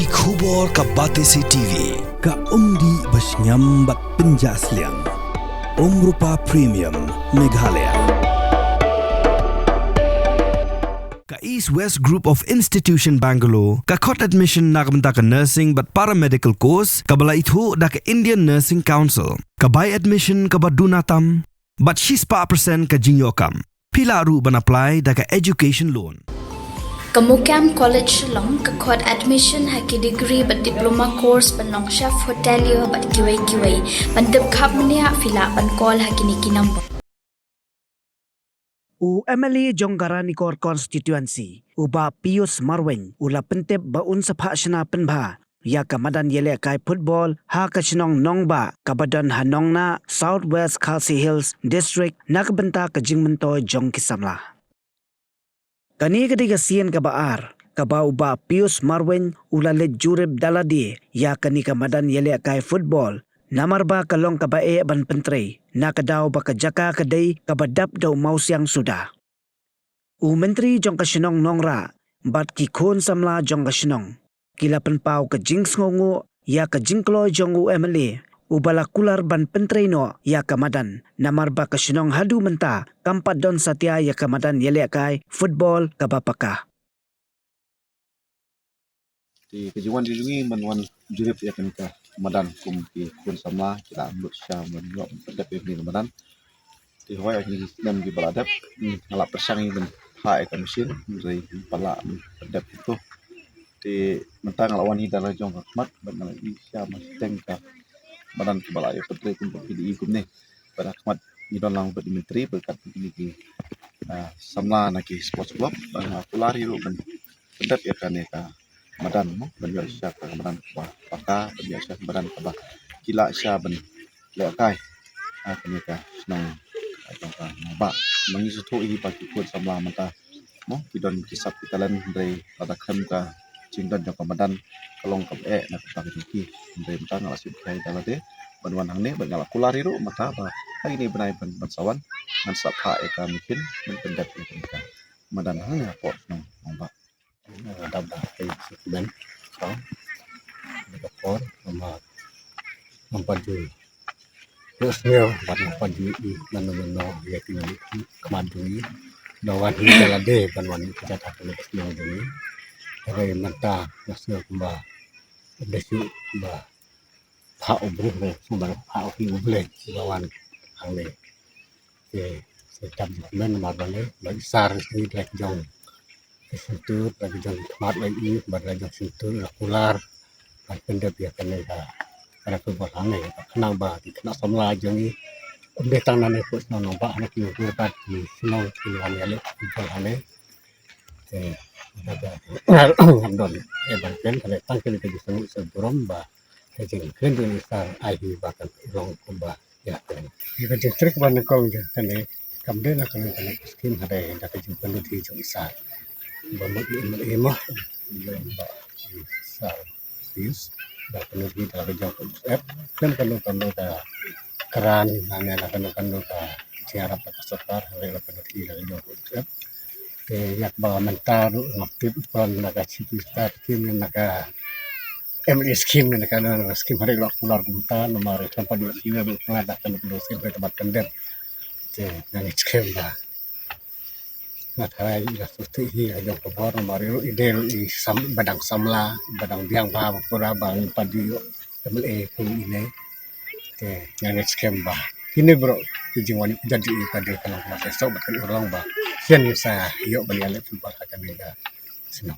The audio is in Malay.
Ki khubor ka Batesi TV. Ka umdi basnyam bak penjaslian. Rupa Premium Meghalaya. Ka East West Group of Institution Bangalore, ka khot admission nagamta ka nursing but paramedical course, ka bala ithu da ka Indian Nursing Council, ka buy admission ka badunatam, but she's pa percent ka jingyokam. Pila ru ban apply da ka education loan. Kamukam College Long kakot admission haki degree but diploma course panong chef hotelier but kiway pandep kap mania fila pan call haki niki number. U MLA Jonggara Nikor constituency uba Pius Marweng ula pentep baun sapha shna penba ya kamadan yele kai football ha kachnong nongba kabadan hanongna Southwest Khalsi Hills district nakbenta kajingmento jong kisamla. Kani ketiga sien kabaar kaba uba Pius Marweng ula le jurib daladi ya kani kamadan yele kai football namar ba kalong kabae ban pentre nakadaw ba kajaka kadai kabadap daw mausyang suda. U menteri jong kasinong nongra bat kikon samla jong kasinong kila penpau ka jings ngongo ya ka jingklo jong u MLA ubala kular ban pentre no ya kamadan namar ba kasinong hadu menta kampat don satya ya kamadan yele kai football kabapaka. Di kejuan dijungi menwan jurip ya kenika madan kumpi kun sama kita ambut syam menyo pedap ini madan di hoi ini sistem di baladap ngalap persangi ben ha eta mesin dari pala pedap itu di mentang lawan hidara jong rahmat ben ngalai syam tengka madan kebala ya pedre kun di ikum nih pada rahmat idon lang bet menteri berkat ini ki samla naki sports club kulari ru ben pedap ya kaneka madan mo banyo siya ka madan ba paka banyo siya madan ba kila siya ban lekai kenika nang ka ba mangi sutu i pakikut samla mata mo kidon kisap kitalan dari pada khem ka cingdan jong madan kalong ka na ka ki dari mata ngalasip kai dalade banwan hangne bangala kulari ru mata ba hari ini benai ban sawan ngan sapha eka mungkin pendat kenika madan hang apa nang ba dabah dan kau lekor mempandu terusnya mempandu mana dia tinggal kemadui lawan ini kalade banwan kita tak boleh ini hari mata nasnya kembali desi bah hak ubruh le sumber hak ubruh lawan hangle sedap men mabale bagi sar ni lek jong sentuh lagi jong mat lagi bar jong sentuh akular pendep ya kanega para football hane kenang ba dikena samla jong ni betang nane ko sno ba anak ni ko pat ni sno kilan ya le football hane ada ngandon ban ken kale tangkel ke sno sebrom ba kejeng ken ni sar ai bahkan long kumba ya kan kita distrik ban ko kane kamde na kane skim hade da ke jumpa di jong isar bambu imah ba sar bis da penuhi da jong app kan kalau ka keran nanya kan ka siara pa kasar re penuhi da jong app yak ba mentar aktif pon naga cipta kim naga MLA skim na kana skim hari lo keluar bunta nomor sampai di sini ada kan dosen ke tempat kendem nang skim ba natarai ila suti hi ajong kabor mario ide i badang samla badang biang ba pura bang padi MLA pun ini nang skim ba ini bro kijingwani jadi pada kalau masuk bahkan orang ba sian sa yo bali ale football ka kanega sino